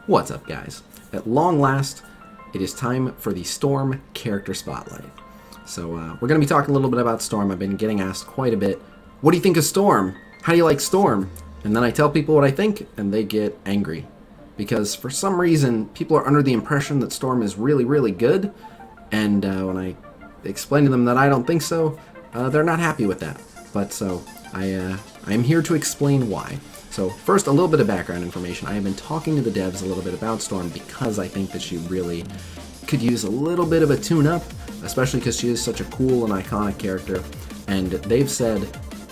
What's up, guys? At long last, it is time for the Storm Character Spotlight. So we're going to be talking a little bit about Storm. I've been getting asked quite a bit, what do you think of Storm? How do you like Storm? And then I tell people what I think, and they get angry. Because for some reason, people are under the impression that Storm is really, really good, and when I explain to them that I don't think so, they're not happy with that. But so, I am here to explain why. So first, a little bit of background information. I have been talking to the devs a little bit about Storm because I think that she really could use a little bit of a tune-up, especially because she is such a cool and iconic character, and they've said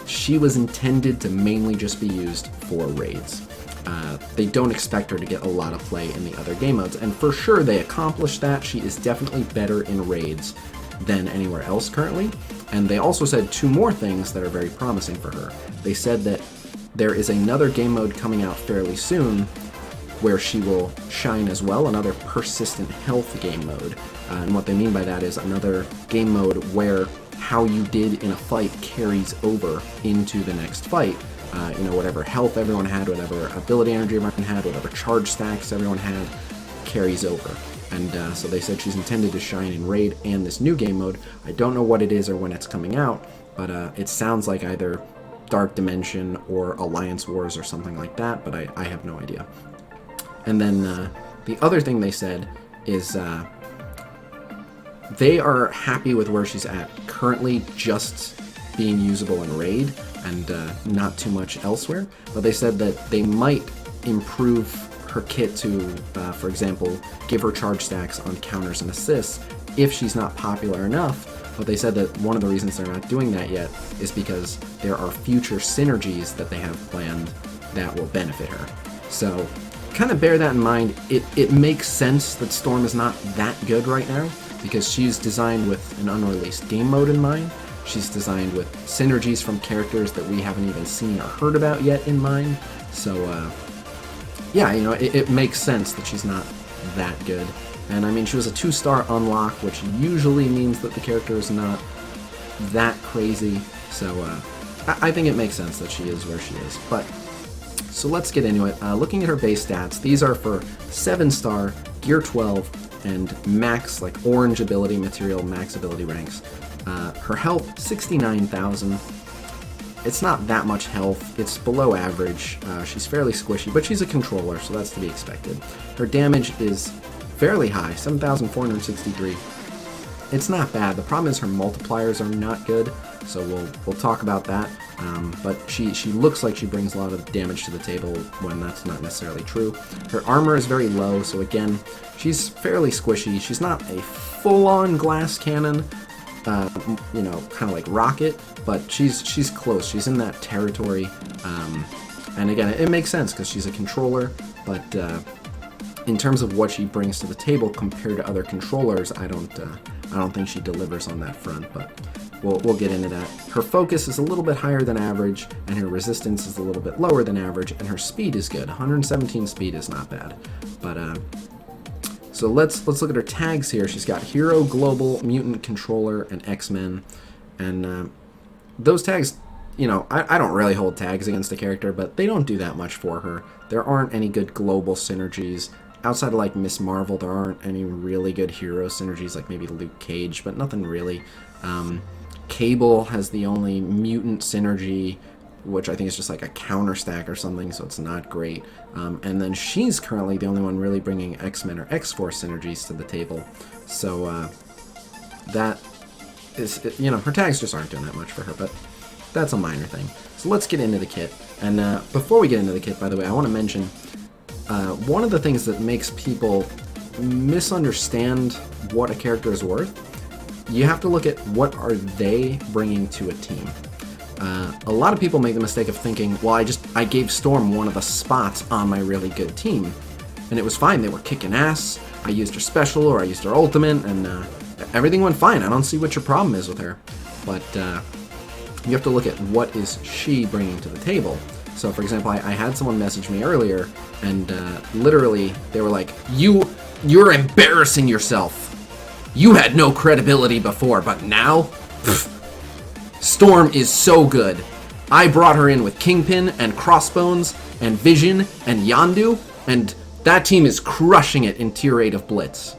she was intended to mainly just be used for raids. They don't expect her to get a lot of play in the other game modes, and for sure they accomplished that. She is definitely better in raids than anywhere else currently, and they also said two more things that are very promising for her. They said that there is another game mode coming out fairly soon where she will shine as well, another persistent health game mode. And what they mean by that is another game mode where how you did in a fight carries over into the next fight. Whatever health everyone had, whatever ability energy everyone had, whatever charge stacks everyone had, carries over. And so they said she's intended to shine in Raid and this new game mode. I don't know what it is or when it's coming out, but it sounds like either Dark Dimension or Alliance Wars or something like that, but I have no idea. And then the other thing they said is they are happy with where she's at currently, just being usable in Raid and not too much elsewhere. But they said that they might improve her kit to, for example, give her charge stacks on counters and assists if she's not popular enough. But they said that one of the reasons they're not doing that yet is because there are future synergies that they have planned that will benefit her. So kind of bear that in mind. It makes sense that Storm is not that good right now because she's designed with an unreleased game mode in mind. She's designed with synergies from characters that we haven't even seen or heard about yet in mind. So yeah, it makes sense that she's not that good. And I mean, she was a 2-star unlock, which usually means that the character is not that crazy. So I think it makes sense that she is where she is. But so let's get into it. Looking at her base stats, these are for 7-star, Gear 12, and max, like orange ability material, max ability ranks. Her health, 69,000. It's not that much health. It's below average. She's fairly squishy, but she's a controller, so that's to be expected. Her damage is fairly high, 7,463. It's not bad. The problem is her multipliers are not good, so we'll talk about that. But she looks like she brings a lot of damage to the table when that's not necessarily true. Her armor is very low, so again, she's fairly squishy. She's not a full-on glass cannon, kind of like Rocket, but she's close. She's in that territory. And again, it makes sense because she's a controller, but in terms of what she brings to the table compared to other controllers, I don't think she delivers on that front, but we'll get into that. Her focus is a little bit higher than average, and her resistance is a little bit lower than average, and her speed is good. 117 speed is not bad. But so let's look at her tags here. She's got Hero, Global, Mutant, Controller, and X-Men, and those tags, I don't really hold tags against the character, but they don't do that much for her. There aren't any good global synergies. Outside of like Miss Marvel, there aren't any really good hero synergies, like maybe Luke Cage, but nothing really. Cable has the only mutant synergy, which I think is just like a counter stack or something, so it's not great. And then she's currently the only one really bringing X-Men or X-Force synergies to the table. So that is, her tags just aren't doing that much for her, but that's a minor thing. So let's get into the kit. And before we get into the kit, by the way, I want to mention one of the things that makes people misunderstand what a character is worth, you have to look at what are they bringing to a team. A lot of people make the mistake of thinking, well, I gave Storm one of the spots on my really good team, and it was fine. They were kicking ass. I used her special or I used her ultimate, and everything went fine. I don't see what your problem is with her. But you have to look at what is she bringing to the table. So, for example, I had someone message me earlier, and literally they were like, "You're embarrassing yourself. You had no credibility before, but now, pff, Storm is so good. I brought her in with Kingpin and Crossbones and Vision and Yondu, and that team is crushing it in Tier 8 of Blitz.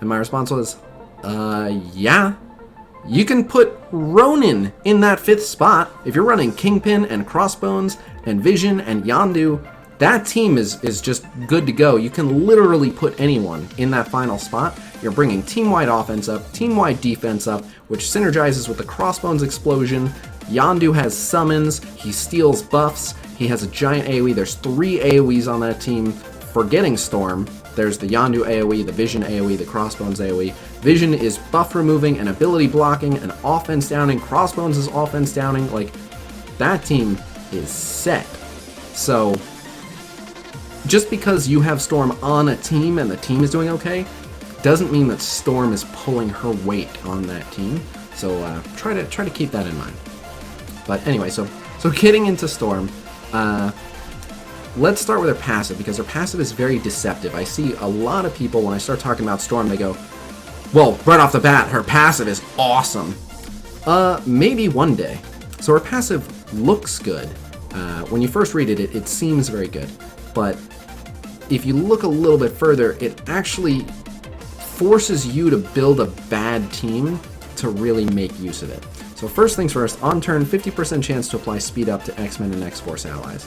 And my response was, yeah. You can put Ronin in that 5th spot. If you're running Kingpin and Crossbones and Vision and Yondu, that team is just good to go. You can literally put anyone in that final spot. You're bringing team-wide offense up, team-wide defense up, which synergizes with the Crossbones explosion. Yondu has summons, he steals buffs, he has a giant AoE. There's 3 AoEs on that team. Forgetting Storm, there's the Yondu AoE, the Vision AoE, the Crossbones AoE. Vision is buff removing and ability blocking and offense downing. Crossbones is offense downing. Like, that team is set. So, just because you have Storm on a team and the team is doing okay, doesn't mean that Storm is pulling her weight on that team. So try to keep that in mind. But anyway, so getting into Storm, let's start with her passive, because her passive is very deceptive. I see a lot of people, when I start talking about Storm, they go, well, right off the bat, her passive is awesome. Maybe one day. So her passive looks good. When you first read it, it seems very good. But if you look a little bit further, it actually forces you to build a bad team to really make use of it. So first things first, on turn, 50% chance to apply speed up to X-Men and X-Force allies.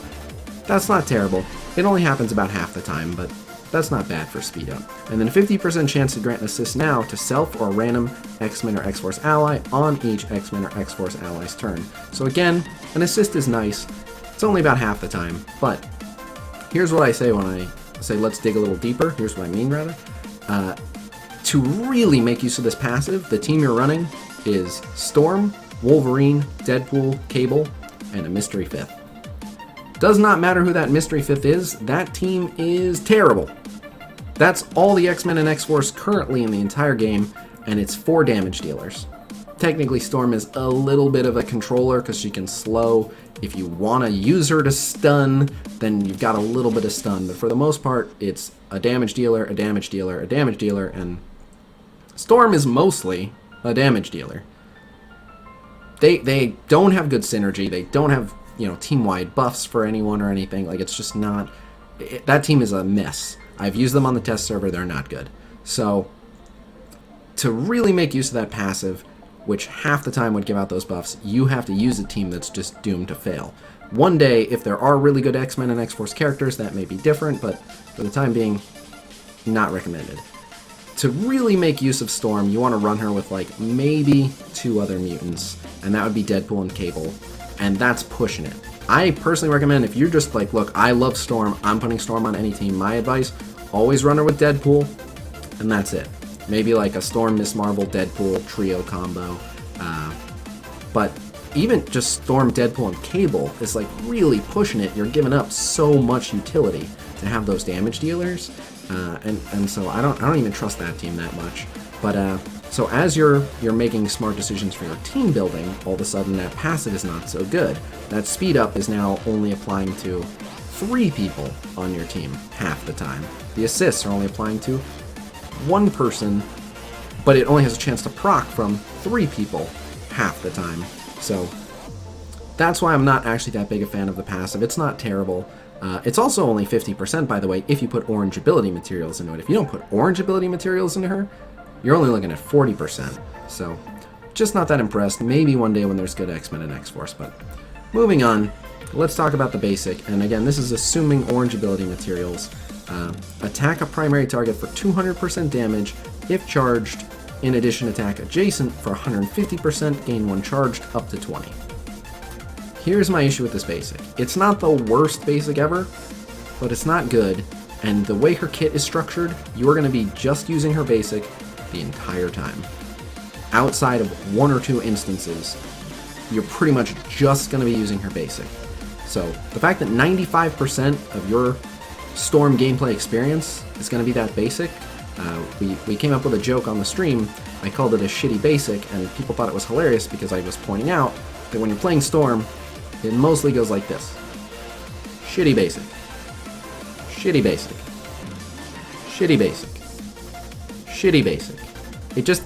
That's not terrible. It only happens about half the time, but that's not bad for speed up. And then 50% chance to grant an assist now to self or a random X-Men or X-Force ally on each X-Men or X-Force ally's turn. So again, an assist is nice. It's only about half the time, but here's what I say when I say let's dig a little deeper. Here's what I mean, rather. To really make use of this passive, the team you're running is Storm, Wolverine, Deadpool, Cable, and a Mystery 5th. Does not matter who that Mystery 5th is, that team is terrible. That's all the X-Men and X-Force currently in the entire game, and it's 4 damage dealers. Technically, Storm is a little bit of a controller because she can slow. If you want to use her to stun, then you've got a little bit of stun. But for the most part, it's a damage dealer, a damage dealer, a damage dealer, and Storm is mostly a damage dealer. They don't have good synergy. They don't have, team-wide buffs for anyone or anything. Like, it's just not... that team is a mess. I've used them on the test server. They're not good. So, to really make use of that passive, which half the time would give out those buffs, you have to use a team that's just doomed to fail. One day, if there are really good X-Men and X-Force characters, that may be different, but for the time being, not recommended. To really make use of Storm, you want to run her with, maybe 2 other mutants, and that would be Deadpool and Cable, and that's pushing it. I personally recommend, if you're just look, I love Storm, I'm putting Storm on any team, my advice, always run her with Deadpool, and that's it. Maybe a Storm, Miss Marvel, Deadpool trio combo. But even just Storm, Deadpool, and Cable is really pushing it. You're giving up so much utility to have those damage dealers, and so I don't even trust that team that much. But so as you're making smart decisions for your team building, all of a sudden that passive is not so good. That speed up is now only applying to 3 people on your team half the time. The assists are only applying to 1 person, but it only has a chance to proc from 3 people half the time. So that's why I'm not actually that big a fan of the passive. It's not terrible. It's also only 50%, by the way, if you put orange ability materials into it. If you don't put orange ability materials into her, you're only looking at 40%. So just not that impressed. Maybe one day when there's good X-Men and X-Force. But moving on, let's talk about the basic. And again, this is assuming orange ability materials. Attack a primary target for 200% damage if charged. In addition, attack adjacent for 150%, gain 1 charged, up to 20. Here's my issue with this basic. It's not the worst basic ever, but it's not good, and the way her kit is structured, you're going to be just using her basic the entire time. Outside of 1 or 2 instances, you're pretty much just going to be using her basic. So the fact that 95% of your Storm gameplay experience is going to be that basic, we came up with a joke on the stream. I called it a shitty basic, and people thought it was hilarious because I was pointing out that when you're playing Storm, it mostly goes like this. Shitty basic. Shitty basic. Shitty basic. Shitty basic.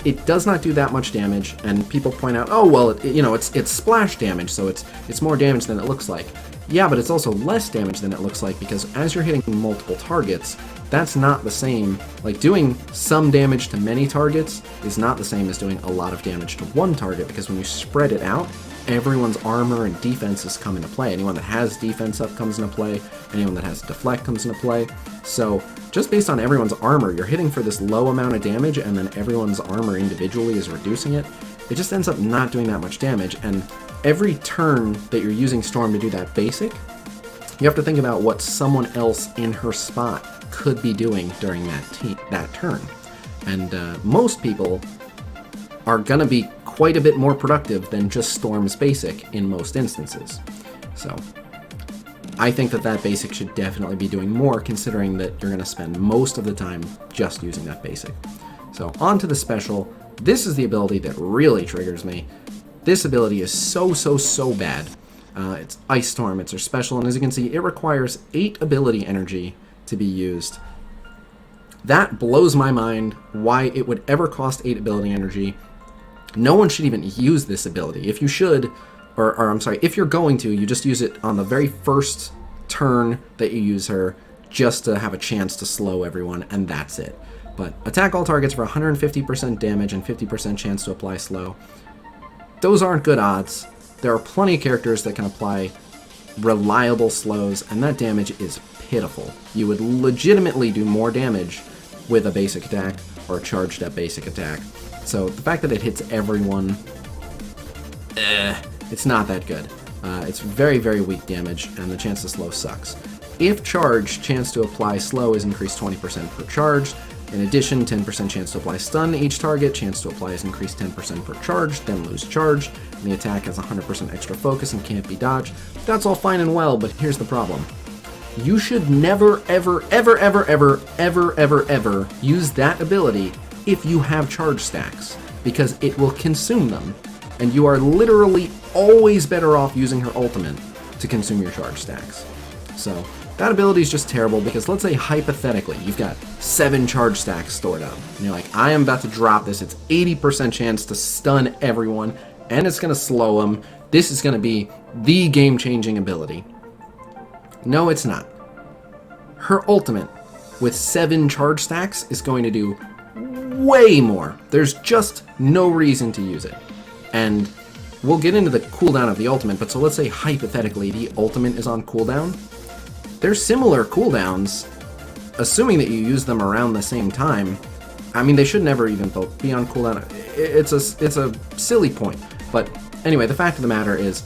It does not do that much damage, and people point out, oh well, it's splash damage, so it's more damage than it looks like. Yeah, but it's also less damage than it looks like, because as you're hitting multiple targets, that's not the same. Like, doing some damage to many targets is not the same as doing a lot of damage to one target, because when you spread it out, everyone's armor and defenses come into play. Anyone that has defense up comes into play, anyone that has deflect comes into play. So just based on everyone's armor, you're hitting for this low amount of damage, and then everyone's armor individually is reducing it. It just ends up not doing that much damage, and every turn that you're using Storm to do that basic, you have to think about what someone else in her spot could be doing during that turn. And most people are going to be quite a bit more productive than just Storm's basic in most instances. So I think that basic should definitely be doing more, considering that you're going to spend most of the time just using that basic. So on to the special. This is the ability that really triggers me. This ability is so bad. It's Ice Storm, it's her special, and as you can see, it requires 8 ability energy to be used. That blows my mind why it would ever cost 8 ability energy. No one should even use this ability. If you should, or I'm sorry, if you're going to, you just use it on the very first turn that you use her, just to have a chance to slow everyone, and that's it. But attack all targets for 150% damage and 50% chance to apply slow. Those aren't good odds. There are plenty of characters that can apply reliable slows, and that damage is pitiful. You would legitimately do more damage with a basic attack or a charged up basic attack. So the fact that it hits everyone, it's not that good. It's very weak damage, and the chance to slow sucks. If charged, chance to apply slow is increased 20% per charge. In addition, 10% chance to apply stun to each target, chance to apply is increased 10% per charge, then lose charge, and the attack has 100% extra focus and can't be dodged. That's all fine and well, but here's the problem. You should never, ever use that ability if you have charge stacks, because it will consume them, and you are literally always better off using her ultimate to consume your charge stacks. So that ability is just terrible, because let's say hypothetically you've got 7 charge stacks stored up, and you're like, I am about to drop this, it's 80% chance to stun everyone, and it's going to slow them, this is going to be the game-changing ability. No, it's not. Her ultimate with 7 charge stacks is going to do way more. There's just no reason to use it. And we'll get into the cooldown of the ultimate, but so let's say hypothetically the ultimate is on cooldown. There's similar cooldowns, assuming that you use them around the same time. I mean, they should never even both be on cooldown. It's a silly point. But anyway, the fact of the matter is,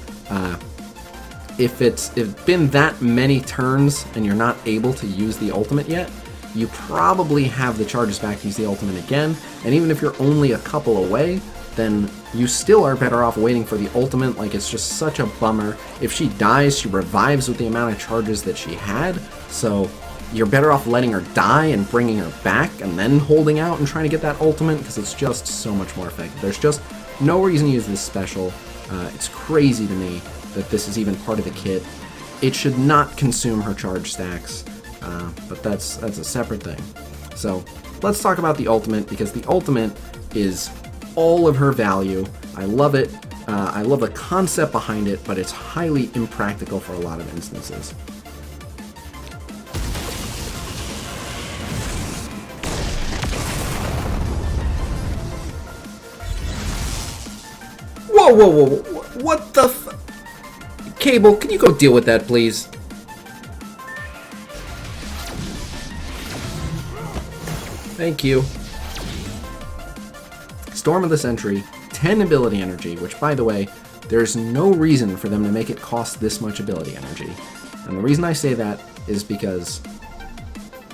if it's been that many turns and you're not able to use the ultimate yet, you probably have the charges back to use the ultimate again. And even if you're only a couple away, then you still are better off waiting for the ultimate. Like, it's just such a bummer. If she dies, she revives with the amount of charges that she had, so you're better off letting her die and bringing her back and then holding out and trying to get that ultimate, because it's just so much more effective. There's just no reason to use this special. It's crazy to me that this is even part of the kit. It should not consume her charge stacks, but that's a separate thing. So let's talk about the ultimate, because the ultimate is all of her value. I love it. I love the concept behind it, but it's highly impractical for a lot of instances. Whoa, what the Cable, can you go deal with that, please? Thank you. Storm of the Century, 10 ability energy, which, by the way, there's no reason for them to make it cost this much ability energy. And the reason I say that is because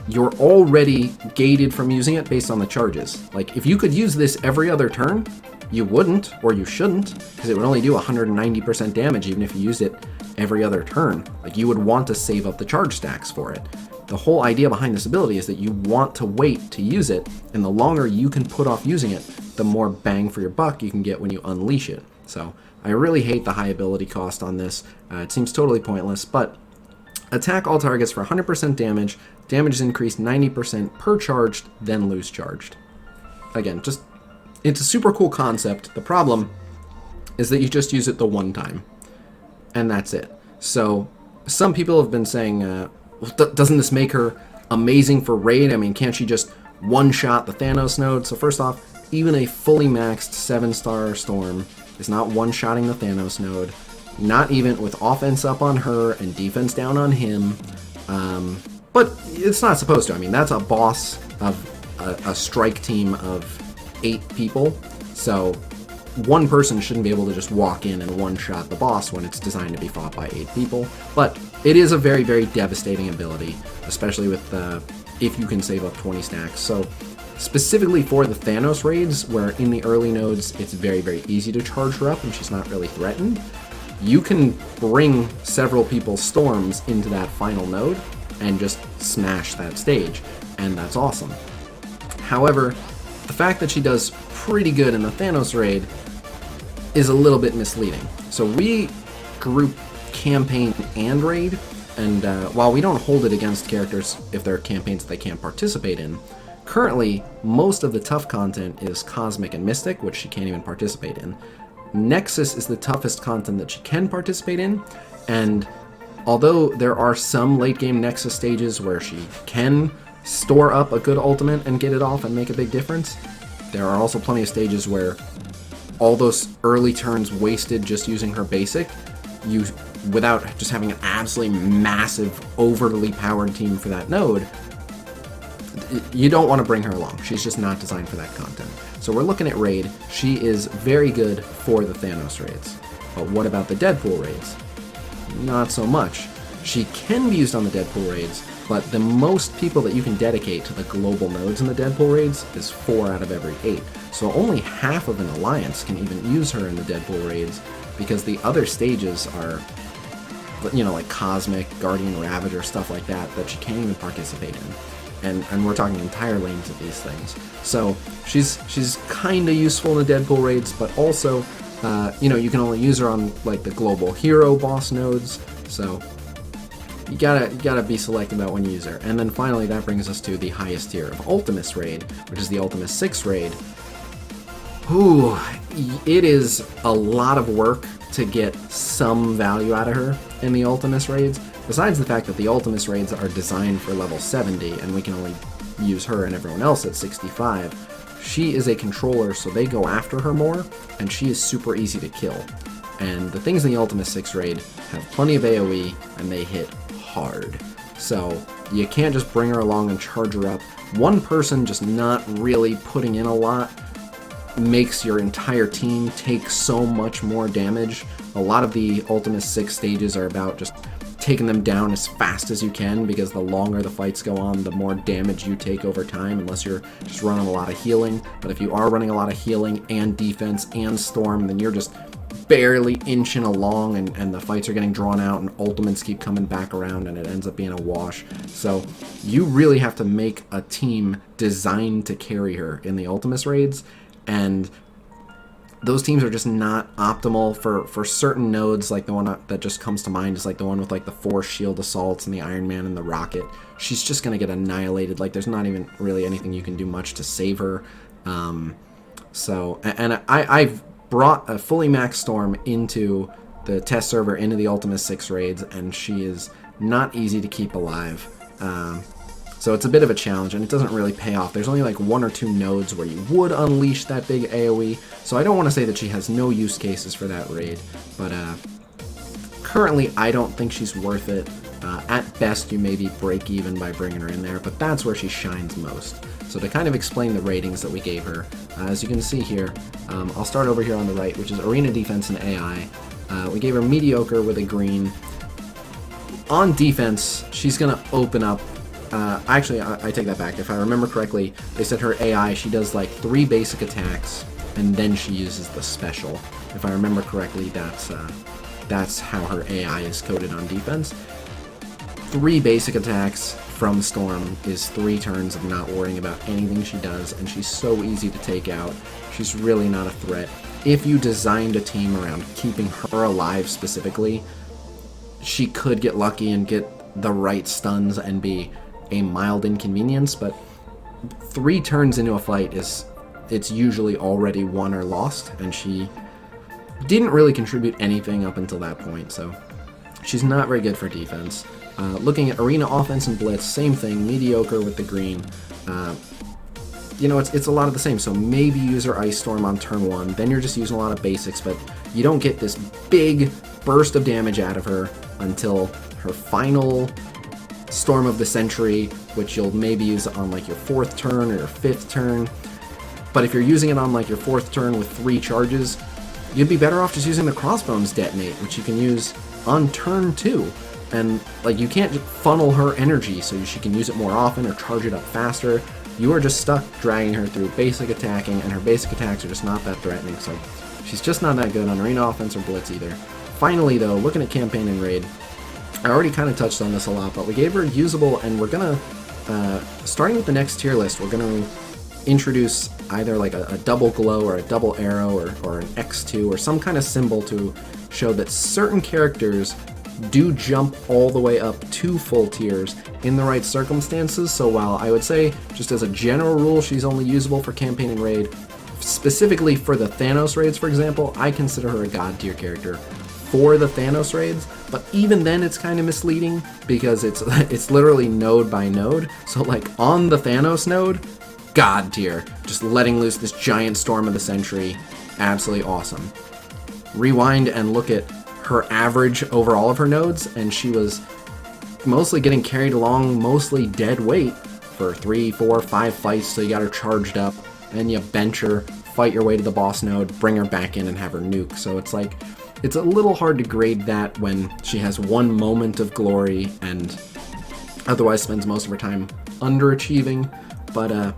you're already gated from using it based on the charges. Like, if you could use this every other turn, you wouldn't, or you shouldn't, because it would only do 190% damage even if you used it every other turn. Like, you would want to save up the charge stacks for it. The whole idea behind this ability is that you want to wait to use it, and the longer you can put off using it, the more bang for your buck you can get when you unleash it. So I really hate the high ability cost on this. It seems totally pointless, but attack all targets for 100% damage. Damage is increased 90% per charged, then lose charged. Again, just, it's a super cool concept. The problem is that you just use it the one time, and that's it. So some people have been saying, doesn't this make her amazing for raid? I mean, can't she just one-shot the Thanos node? So first off, even a fully maxed 7-star Storm is not one-shotting the Thanos node. Not even with offense up on her and defense down on him. But it's not supposed to. I mean, that's a boss of a strike team of 8 people. So one person shouldn't be able to just walk in and one-shot the boss when it's designed to be fought by 8 people. But it is a very, very devastating ability, especially with if you can save up 20 stacks. So specifically for the Thanos raids, where in the early nodes it's very, very easy to charge her up and she's not really threatened, you can bring several people's Storms into that final node and just smash that stage, and that's awesome. However, the fact that she does pretty good in the Thanos raid is a little bit misleading. So we group campaign and raid, and while we don't hold it against characters if there are campaigns that they can't participate in, currently most of the tough content is Cosmic and Mystic, which she can't even participate in. Nexus is the toughest content that she can participate in, and although there are some late game Nexus stages where she can store up a good ultimate and get it off and make a big difference, there are also plenty of stages where all those early turns wasted just using her basic, without just having an absolutely massive, overly powered team for that node, you don't want to bring her along. She's just not designed for that content. So we're looking at raid. She is very good for the Thanos raids. But what about the Deadpool raids? Not so much. She can be used on the Deadpool raids, but the most people that you can dedicate to the global nodes in the Deadpool raids is 4 out of every 8. So only half of an alliance can even use her in the Deadpool raids, because the other stages are, you know, like Cosmic, Guardian Ravager, stuff like that she can't even participate in. And we're talking entire lanes of these things. So she's kind of useful in the Deadpool raids, but also, you know, you can only use her on like the global hero boss nodes. So you gotta be selective about when you use her. And then finally, that brings us to the highest tier of Ultimus raid, which is the Ultimus 6 raid. Ooh, it is a lot of work to get some value out of her in the Ultimus raids. Besides the fact that the Ultimus raids are designed for level 70, and we can only use her and everyone else at 65, she is a controller, so they go after her more, and she is super easy to kill. And the things in the Ultimus 6 raid have plenty of AoE, and they hit hard. So you can't just bring her along and charge her up. One person just not really putting in a lot makes your entire team take so much more damage. A lot of the Ultimus 6 stages are about just taking them down as fast as you can, because the longer the fights go on, the more damage you take over time, unless you're just running a lot of healing. But if you are running a lot of healing and defense and Storm, then you're just barely inching along, and the fights are getting drawn out, and ultimates keep coming back around, and it ends up being a wash. So you really have to make a team designed to carry her in the Ultimus raids, and those teams are just not optimal for certain nodes. Like the one that just comes to mind is like the one with like the 4 shield assaults and the Iron Man and the Rocket. She's just gonna get annihilated. Like there's not even really anything you can do much to save her. I've brought a fully maxed Storm into the test server, into the Ultimus 6 raids, and she is not easy to keep alive. So it's a bit of a challenge, and it doesn't really pay off. There's only like 1 or 2 nodes where you would unleash that big AoE, so I don't want to say that she has no use cases for that raid, but currently I don't think she's worth it. At best, you maybe break even by bringing her in there, but that's where she shines most. So to kind of explain the ratings that we gave her, as you can see here, I'll start over here on the right, which is Arena Defense and AI. We gave her mediocre with a green. On defense, she's going to open up. Actually, I take that back. If I remember correctly, they said her AI, she does like 3 basic attacks, and then she uses the special. If I remember correctly, that's how her AI is coded on defense. 3 basic attacks from Storm is 3 turns of not worrying about anything she does, and she's so easy to take out. She's really not a threat. If you designed a team around keeping her alive specifically, she could get lucky and get the right stuns and be a mild inconvenience, but 3 turns into a fight it's usually already won or lost, and she didn't really contribute anything up until that point. So She's not very good for defense. Looking at arena offense and blitz, same thing, mediocre with the green. You know, it's a lot of the same, so maybe use her Ice Storm on turn 1, then you're just using a lot of basics, but you don't get this big burst of damage out of her until her final Storm of the Century, which you'll maybe use on like your 4th turn or your 5th turn. But if you're using it on like your 4th turn with 3 charges, you'd be better off just using the Crossbones Detonate, which you can use on turn 2. And like you can't just funnel her energy so she can use it more often or charge it up faster. You are just stuck dragging her through basic attacking, and her basic attacks are just not that threatening, so she's just not that good on arena offense or blitz either. Finally though, looking at campaign and raid, I already kind of touched on this a lot, but we gave her usable, and we're gonna, starting with the next tier list, we're gonna introduce either like a double glow or a double arrow or an X2 or some kind of symbol to show that certain characters do jump all the way up to full tiers in the right circumstances. So while I would say, just as a general rule, she's only usable for campaign and raid, specifically for the Thanos raids, for example, I consider her a god tier character for the Thanos raids, but even then it's kind of misleading because it's literally node by node. So like on the Thanos node, god tier, just letting loose this giant Storm of the Century, absolutely awesome. Rewind and look at her average over all of her nodes, and she was mostly getting carried along, mostly dead weight for 3, 4, 5 fights, so you got her charged up, and you bench her, fight your way to the boss node, bring her back in and have her nuke. So it's like, it's a little hard to grade that when she has one moment of glory and otherwise spends most of her time underachieving. But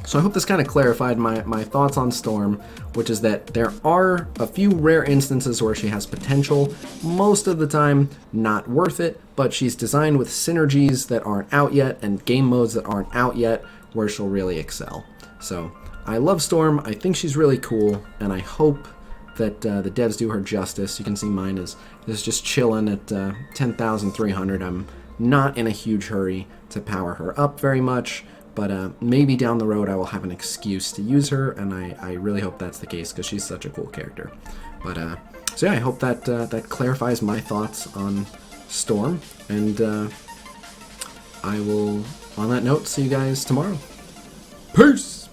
so I hope this kind of clarified my thoughts on Storm, which is that there are a few rare instances where she has potential, most of the time not worth it, but she's designed with synergies that aren't out yet and game modes that aren't out yet where she'll really excel. So I love Storm, I think she's really cool, and I hope that the devs do her justice. You can see mine is just chilling at 10,300. I'm not in a huge hurry to power her up very much, but maybe down the road I will have an excuse to use her, and I really hope that's the case because she's such a cool character. But so yeah, I hope that that clarifies my thoughts on Storm, and I will, on that note, see you guys tomorrow. Peace!